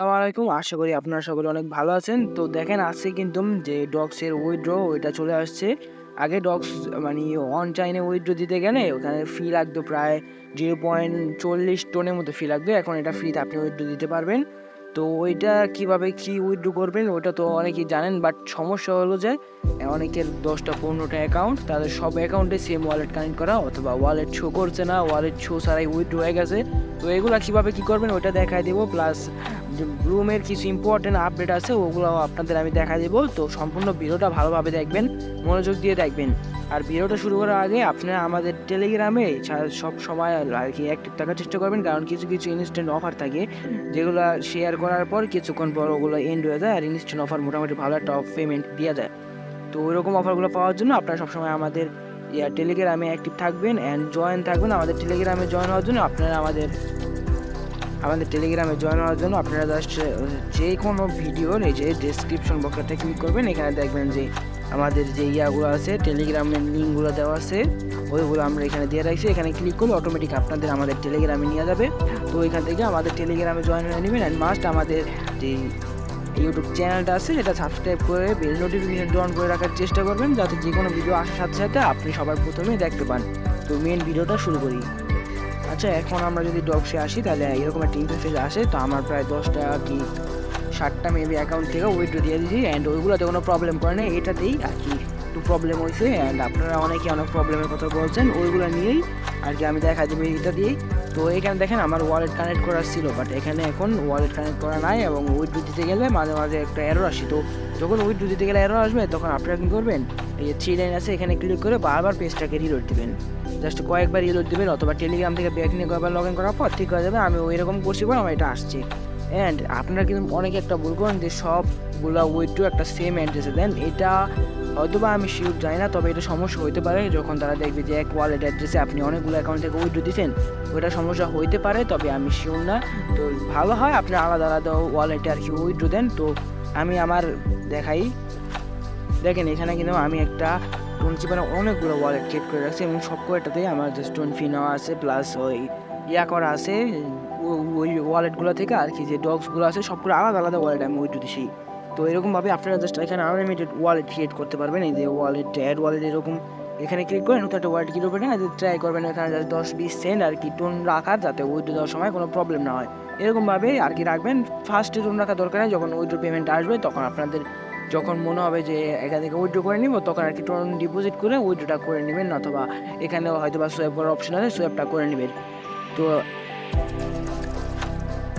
আসসালামু আলাইকুম। আশা করি আপনারা সকলে অনেক ভালো আছেন। তো দেখেন আজকে কিন্তু যে ডগসের উইথড্র ওইটা চলে আসছে। আগে ডগস মানে অন চাইনে উইথড্র দিতে গেলে ওখানে ফি লাগতো প্রায় 0.40 টোনের মতো ফি লাগবে। এখন এটা ফ্রিতে আপনি উইথড্র দিতে পারবেন। তো ওইটা কিভাবে কি উইথড্র করবেন ওইটা তো অনেকেই জানেন, বাট সমস্যা হলো যে অনেকের 10টা-15টা অ্যাকাউন্ট, তাদের সব অ্যাকাউন্টে সেম ওয়ালেট কানেক্ট করা অথবা ওয়ালেট শো করছে না, ওয়ালেট শো ছাড়াই উইথড্র হয়ে গেছে। তো এগুলা কিভাবে কি করবেন ওইটা দেখাই দেবো, প্লাস যে ব্লুমের কিছু ইম্পর্টেন্ট আপডেট আছে ওগুলো আপনাদের আমি দেখা দেবো। তো সম্পূর্ণ ভিডিওটা ভালোভাবে দেখবেন, মনোযোগ দিয়ে দেখবেন। আর ভিডিওটা শুরু করার আগে আপনারা আমাদের টেলিগ্রামে সব সময় আর কি অ্যাক্টিভ থাকার চেষ্টা করবেন, কারণ কিছু কিছু ইনস্ট্যান্ট অফার থাকে যেগুলো শেয়ার করার পর কিছুক্ষণ পর ওগুলো এন্ড হয়ে যায়, আর ইনস্ট্যান্ট অফার মোটামুটি ভালো একটা পেমেন্ট দিয়ে যায়। তো ওইরকম অফারগুলো পাওয়ার জন্য আপনারা সবসময় আমাদের টেলিগ্রামে অ্যাক্টিভ থাকবেন অ্যান্ড জয়েন থাকবেন। আমাদের টেলিগ্রামে জয়েন হওয়ার জন্য আপনারা আমাদের টেলিগ্রামে জয়েন হওয়ার জন্য আপনারা জাস্ট যে কোনো ভিডিওর এই যে ডেসক্রিপশন বক্সটা ক্লিক করবেন। এখানে দেখবেন যে আমাদের যে ইয়াগুলো আছে, টেলিগ্রামের লিঙ্কগুলো দেওয়া আছে, ওইগুলো আমরা এখানে দিয়ে রাখছি। এখানে ক্লিক করলে অটোমেটিক আপনাদের আমাদের টেলিগ্রামে নিয়ে যাবে। তো এখান থেকে আমাদের টেলিগ্রামে জয়েন হয়ে নেবেন অ্যান্ড মাস্ট আমাদের যে ইউটিউব চ্যানেলটা আছে সেটা সাবস্ক্রাইব করে বেল নোটিফিকেশন অন করে রাখার চেষ্টা করবেন, যাতে যে কোনো ভিডিও আসার সাথে সাথে আপনি সবার প্রথমেই দেখতে পান। তো মেন ভিডিওটা শুরু করি। আচ্ছা, এখন আমরা যদি ডগসে আসি তাহলে এরকম একটা ইন্টারফেস আসে। তো আমার প্রায় 10টা কি 7টা মেবি অ্যাকাউন্ট থেকে উইথড্র দিয়ে দিয়েছি অ্যান্ড ওইগুলোতে কোনো প্রবলেম করে না, এটাতেই আর কি একটু প্রবলেম হয়েছে। অ্যান্ড আপনারা অনেকে অনেক প্রবলেমের কথা বলছেন, ওইগুলো নিয়েই আর কি আমি দেখা দেবো এটা দিয়েই। তো এখানে দেখেন আমার ওয়ালেট কানেক্ট করা ছিল, বাট এখানে এখন ওয়ালেট কানেক্ট করা নাই এবং উইথড্র দিতে গেলে মাঝে মাঝে একটা এরর আসে। তো যখন উইথড্র দিতে গেলে এরর আসবে তখন আপনারা কী করবেন, এই যে 3 লাইন আছে এখানে ক্লিক করে বারবার পেজটাকে রিলোড দেবেন। জাস্ট কয়েকবার রিলোড দেবেন অথবা টেলিগ্রাম থেকে ব্যাক নিয়ে কয়েকবার লগ ইন করার পর ঠিক হয়ে যাবে। আমি ওই রকম করছি পর আমার এটা আসছে। অ্যান্ড আপনারা কিন্তু অনেকে একটা ভুল করেন যে সবগুলো উইথড্র একটা সেম অ্যাড্রেসে দেন। এটা হয়তো বা আমি শিওর জানি না, তবে এটা সমস্যা হইতে পারে যখন তারা দেখবে যে এক ওয়ালেট অ্যাড্রেসে আপনি অনেকগুলো অ্যাকাউন্ট থেকে উইথড্র দিচ্ছেন। ওইটা সমস্যা হইতে পারে, তবে আমি শিওর না। তো ভালো হয় আপনি আলাদা আলাদা ওয়ালেটে আর কি উইথড্র দেন। তো আমি আমার দেখাই, দেখেন এখানে কিন্তু আমি একটা টোনচিপারে অনেকগুলো ওয়ালেট ক্রিয়েট করে রাখছি এবং সব কয়টাতেই আমার জাস্ট টোন ফি নেওয়া আছে, প্লাস ওই ইয়া করা আছে ওই ওয়ালেটগুলো থেকে আর কি। যে ডগসগুলো আছে সবগুলো আলাদা আলাদা ওয়ালেট আমি উইথড্র দিছি। তো এরকমভাবে আপনারা জাস্ট এখানে আনলিমিটেড ওয়ালেট ক্রিয়েট করতে পারবেন। এই যে ওয়ালেট অ্যাড ওয়ালেট এরকম এখানে ক্লিক করে নতুন একটা ওয়ালেট ক্রিয়েট করবেন, ট্রাই করবেন এখানে জাস্ট 10-20 সেন্ট আর কি টোন রাখার, যাতে উইথড্র দেওয়ার সময় কোনো প্রবলেম না হয়। এরকমভাবে আর কি রাখবেন। ফার্স্টে টোন রাখা দরকার নেই, যখন উইথড্র পেমেন্ট আসবে তখন আপনাদের যখন মনে হবে যে এখান থেকে উইথড্র করে নিব তখন আর কি টোন ডিপোজিট করে উইথড্রটা করে নেবেন, অথবা এখানে হয়তো বা সোয়াইপ করার অপশন আছে, সোয়াইপটা করে নেবেন। তো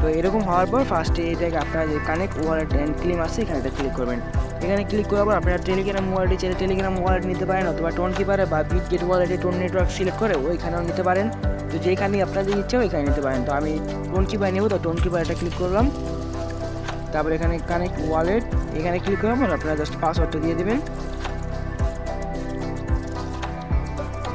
তো এরকম হওয়ার পর ফার্স্টে এটাকে আপনারা যে কানেক্ট ওয়ালেট অ্যান্ড ক্লেম আছে এখানে ক্লিক করবেন। এখানে ক্লিক করার পর আপনারা টেলিগ্রাম ওয়ালেটে চাইলে টেলিগ্রাম ওয়ালেট নিতে পারেন, অথবা টোন কিপারে বা বিটগেট ওয়ালেটে টোন নেটওয়ার্ক সিলেক্ট করে ওইখানেও নিতে পারেন। তো যেখানে আপনাদের ইচ্ছা ওইখানে নিতে পারেন। তো আমি টোন কিপারে নেব, তো টোন কিপারটা ক্লিক করলাম। তারপর এখানে কানেক্ট ওয়ালেট এখানে ক্লিক করার পর আপনারা জাস্ট পাসওয়ার্ডটা দিয়ে দেবেন।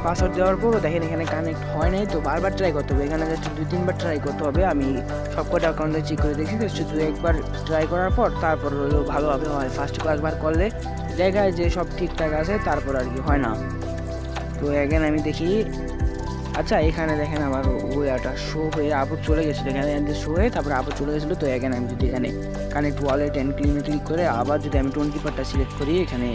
পাসওয়ার্ড দেওয়ার পর দেখেন এখানে কানেক্ট হয় নাই, তো বারবার ট্রাই করতে হবে। এখানে জাস্ট 2-3বার ট্রাই করতে হবে। আমি সবকটা অ্যাকাউন্টে চেক করে দেখি, শুধু একবার ট্রাই করার পর তারপর ভালোভাবে হয়। ফার্স্ট কয়েকবার করলে দেখায় যে সব ঠিকঠাক আছে, তারপর আর কি হয় না। তো এখানে আমি দেখি, আচ্ছা এখানে দেখেন আমার ওয়াটা শো হয়ে আবার চলে গেছিলো, এখানে শো হয়ে তারপরে আবার চলে গেছিলো। তো এখানে আমি যদি এখানে কানেক্ট ওয়ালেট অ্যান্ড ক্লিনে ক্লিক করে আবার যদি আমি টোন কিপারটা সিলেক্ট করি, এখানে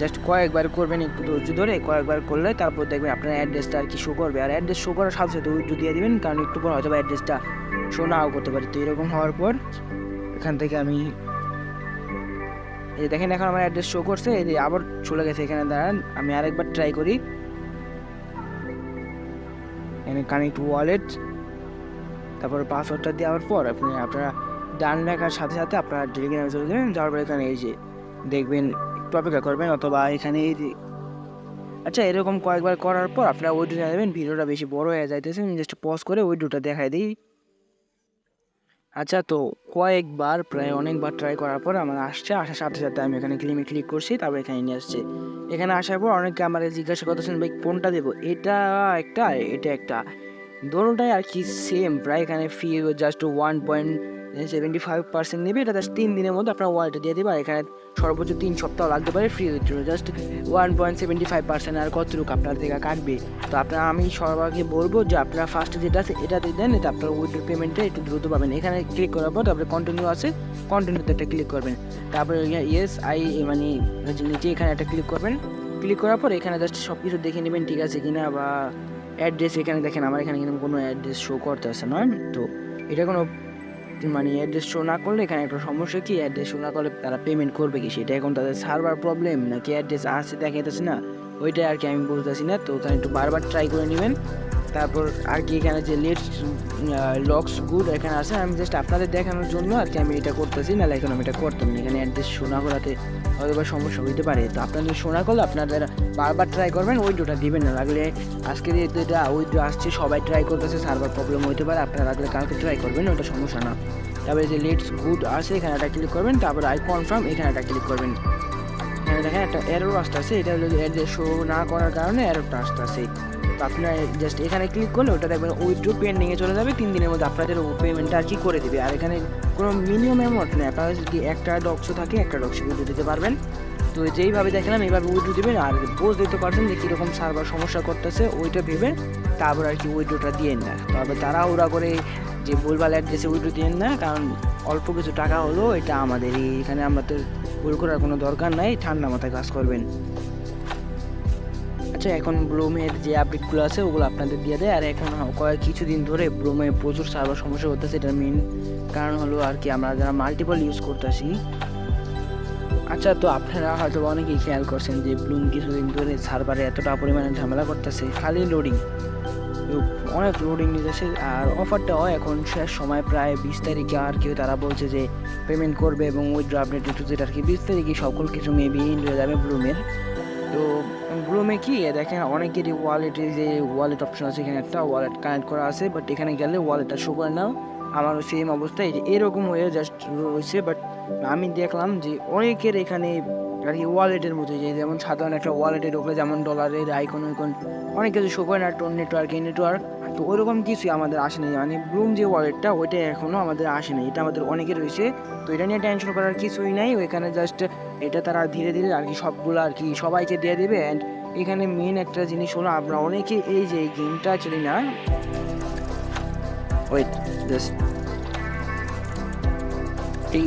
জাস্ট কয়েকবার করবেন, একটু ধৈর্য ধরে কয়েকবার করলে তারপর দেখবেন আপনার অ্যাড্রেসটা আর কি শো করবে। আর অ্যাড্রেস শো করার সাথে সাথে উইথড্র দিয়ে দিবেন, কারণ একটু পর হয়তো অ্যাড্রেসটা শো নাও করতে পারে। তো এরকম হওয়ার পর এখান থেকে আমি এই দেখেন এখন আমার অ্যাড্রেস শো করছে, এই যে আবার চলে গেছে। এখানে দাঁড়ান আমি আরেকবার ট্রাই করি। এখানে কানেক্ট ওয়ালেট তারপর পাসওয়ার্ডটা দেওয়ার পর আপনারা ডান লেখার সাথে সাথে আপনারা টেলিগ্রামে চলে যাবেন। যাওয়ার পর এখানে এই যে দেখবেন একটু অপেক্ষা করবেন, অথবা এখানে এই যে আচ্ছা এরকম কয়েকবার করার পর আপনারা উইথড্র নেবেন। ভিডিওটা বেশি বড় হয়ে যাইতেছে, জাস্ট পজ করে উইথড্রটা দেখাই দিই। আচ্ছা, তো কয়েকবার প্রায় অনেকবার ট্রাই করার পর আমার আসছে, আসার সাথে সাথে আমি এখানে ক্লিমে ক্লিক করছি, তারপর এখানে নিয়ে আসছে। এখানে আসার পর অনেকে আমার জিজ্ঞাসা করতেছেন ভাই কোনটা দেবো, এটা একটা এটা একটা, দোনোটাই আর কি সেম প্রায়। এখানে ফি জাস্ট 75% নেবে, এটা জাস্ট 3 দিনের মধ্যে আপনার ওয়ালেটে দিয়ে দেবে। আর এখানে সর্বোচ্চ 3 সপ্তাহ লাগতে পারে ফ্রি উইথড্র, জাস্ট 1.75% আর কতটুকু আপনার থেকে কাটবে। তো আমি সবার আগে বলবো যে আপনারা ফার্স্টে যেটা আছে এটা দিয়ে দেন, এটা আপনার উইথড্র পেমেন্টটা একটু দ্রুত পাবেন। এখানে ক্লিক করার পর তারপরে কন্টিনিউ আছে, কন্টিনিউতে একটা ক্লিক করবেন, তারপরে ইয়েস আই মানে নিচে এখানে একটা ক্লিক করবেন। ক্লিক করার পর এখানে জাস্ট সব কিছু দেখে নেবেন ঠিক আছে কিনা, বা অ্যাড্রেস এখানে দেখেন আমার এখানে কিন্তু কোনো অ্যাড্রেস শো করতেছে না। তো এটা কোনো অ্যাড্রেস শো না করলে এখানে একটা সমস্যা কি, অ্যাড্রেস শো না করলে তারা পেমেন্ট করবে কি, সেটা এখন তাদের সার্ভার প্রবলেম নাকি অ্যাড্রেস আসছে দেখাইতেছে না, ওইটাই আর কি আমি বুঝতেছি না। তো ওখানে একটু বারবার ট্রাই করে নেবেন। তারপর আর কি এখানে যে লেটস লক্স গুড এখানে আছে, আমি জাস্ট আপনাদের দেখানোর জন্য আর কি আমি এটা করতেছি, নাহলে এখন আমি এটা করতাম না। এখানে অ্যাড্রেস শো না করাতে হয়তো সমস্যা হইতে পারে। তো আপনাদের শো না করলে আপনাদের বারবার ট্রাই করবেন, উইথড্রটা দিবেন না। লাগলে আজকে যেহেতু এটা উইথড্র আসছে সবাই ট্রাই করতেছে, সার্ভার প্রবলেম হইতে পারে, আপনারা লাগলে কালকে ট্রাই করবেন, ওটা সমস্যা না। তারপরে যে লেটস গুড আছে এখানে একটা ক্লিক করবেন, তারপরে আই কনফার্ম এখানে একটা ক্লিক করবেন। এখানে দেখেন একটা এরর আসতেছে, এটা হলো অ্যাড্রেস শো না করার কারণে এররটা আসতেছে। তো আপনার জাস্ট এখানে ক্লিক করলে ওটা দেখবেন উইথড্র পেন্ডিংয়ে চলে যাবে, 3 দিনের মধ্যে আপনাদের পেমেন্টটা আর কি করে দেবে। আর এখানে কোনো মিনিমাম অ্যামাউন্ট নেই, আপনারা যদি একটা ডক্সও থাকে একটা ডক্সে উইথড্র দিতে পারবেন। তো যেইভাবে দেখলাম এইভাবে উইথড্র দেবেন, আর বুঝ দিতে পারছেন যে কীরকম সার্ভার সমস্যা করতেছে ওইটা ভেবে তারপর আর কি উইথড্রটা দিয়েন না। তবে তাড়াহুড়া করে যে ভুলভাল অ্যাড্রেসে উইথড্র দিয়েন না, কারণ অল্প কিছু টাকা হলো এটা আমাদের এখানে, আমরা তো ভুল করার কোনো দরকার নাই, ঠান্ডা মাথায় কাজ করবেন। আচ্ছা, এখন ব্লুমের যে আপডেটগুলো আছে ওগুলো আপনাদের দিয়ে দেয়। আর এখন কিছুদিন ধরে ব্লুমে প্রচুর সার্ভার সমস্যা হতেছে, এটার মেন কারণ হলো আর কি আমরা যারা মাল্টিপল ইউজ করতেছি। আচ্ছা, তো আপনারা হয়তো অনেকেই খেয়াল করছেন যে ব্লুম কিছুদিন ধরে সার্ভারে এতটা পরিমাণে ঝামেলা করতেছে, খালি লোডিং, অনেক লোডিং নিতেছে। আর অফারটাও এখন শেষ সময় প্রায় 20 তারিখে আর কেউ তারা বলছে যে পেমেন্ট করবে এবং উইথড্র আপডেট একটু যেটা আর কি 20 তারিখে সকল কিছু মেবি এন্ড হয়ে যাবে ব্লুমের। তো ব্লুমে কি দেখেন অনেকেরই ওয়ালেটে যে ওয়ালেট অপশন আছে, এখানে একটা ওয়ালেট কানেক্ট করা আছে, বাট এখানে গেলে ওয়ালেটটা শো করে না। আমারও সেম অবস্থায় এরকম হয়ে জাস্ট রয়েছে। বাট আমি দেখলাম যে অনেকের এখানে আর কি ওয়ালেটের মধ্যে যে যেমন সাধারণ একটা ওয়ালেটে ঢুকলে যেমন ডলারের আইকন অনেক কিছু শো করে না, টোন নেটওয়ার্ক এই নেটওয়ার্ক, তো ওইরকম কিছুই আমাদের আসেনি। মানে ব্লুম যে ওয়ালেটটা ওইটা এখনও আমাদের আসেনি, এটা আমাদের অনেকের রয়েছে। তো এটা নিয়ে টেনশন করার কিছুই নাই, ওইখানে জাস্ট এটা তারা ধীরে ধীরে আর কি সবগুলো আর কি সবাইকে দিয়ে দেবে। অ্যান্ড এখানে মেন একটা জিনিস হলো আমরা অনেকে এই যে গেমটা খেলি না, ওয়েট জাস্ট এই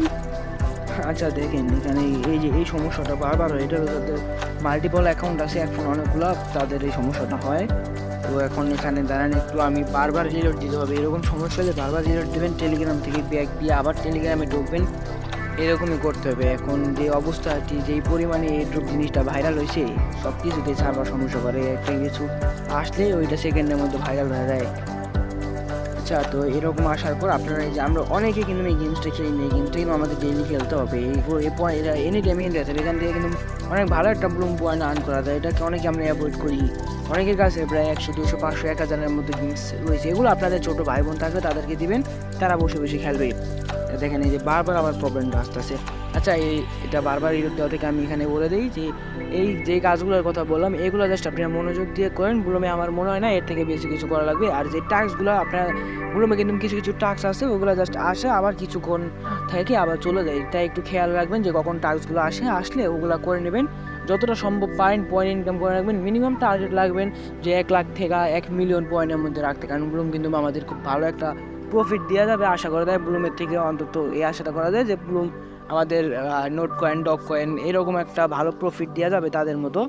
আচ্ছা দেখেন এখানে এই যে এই সমস্যাটা বারবার হয়, এটা তাদের মাল্টিপল অ্যাকাউন্ট আছে এখন অনেকগুলো, তাদের এই সমস্যাটা হয়। তো এখন এখানে দাঁড়ান একটু, আমি বারবার রিলোড দিতে হবে, এরকম সমস্যা হলে বারবার রিলোড দেবেন, টেলিগ্রাম থেকে ব্যাক দিয়ে আবার টেলিগ্রামে ঢুকবেন, এরকমই করতে হবে। এখন যে অবস্থা আর কি, যেই পরিমাণে এই জিনিসটা ভাইরাল হয়েছে, সব কিছুতে সার্ভার সমস্যা করে, একটা কিছু আসলে ওইটা সেকেন্ডের মধ্যে ভাইরাল হয়ে যায়। আচ্ছা, তো এরকম আসার পর আপনারা এই যে আমরা অনেকে কিন্তু এই গেমসটা খেলি, এই গেমসটা কিন্তু আমাদের ডেইলি খেলতে হবে, এরা এনি টাইম খেলতে আছে, এখান থেকে কিন্তু অনেক ভালো একটা ব্লুম পয়েন্ট আর্ন করা যায়, এটাকে অনেকে আমরা অ্যাভয়েড করি। অনেকের কাছে প্রায় 100, 200, 500, 1000-এর মধ্যে গেমস রয়েছে, এগুলো আপনাদের ছোটো ভাই বোন থাকবে তাদেরকে দিবেন, তারা বসে বসে খেলবে। দেখেন এই যে বারবার আমার প্রবলেমটা আসতেছে। আচ্ছা, এটা বারবার ইরোড দেওয়া থেকে আমি এখানে বলে দিই যে এই যে কাজগুলোর কথা বললাম এগুলো জাস্ট আপনারা মনোযোগ দিয়ে করেন, ব্লুমে আমার মনে হয় না এর থেকে বেশি কিছু করা লাগবে। আর যে টাস্কগুলো আপনার ব্লুমে কিন্তু কিছু কিছু টাস্ক আছে, ওগুলো জাস্ট আসে আবার কিছুক্ষণ থেকে আবার চলে যায়, তাই একটু খেয়াল রাখবেন যে কখন টাস্কগুলো আসলে ওগুলো করে নেবেন, যতটা সম্ভব পারেন পয়েন্ট ইনকাম করে রাখবেন। মিনিমাম টার্গেট লাগবেন যে 1 লাখ থেকে 1 মিলিয়ন পয়েন্টের মধ্যে রাখতে, কারণ ব্লুম কিন্তু আমাদের খুব ভালো একটা প্রফিট দেওয়া যাবে আশা করা যায় ব্লুমের থেকে, অন্তত এই আশাটা করা যায় যে ব্লুম আমাদের নোট কয়েন, ডগ কয়েন এরকম একটা ভালো প্রফিট দেওয়া যাবে তাদের মতো।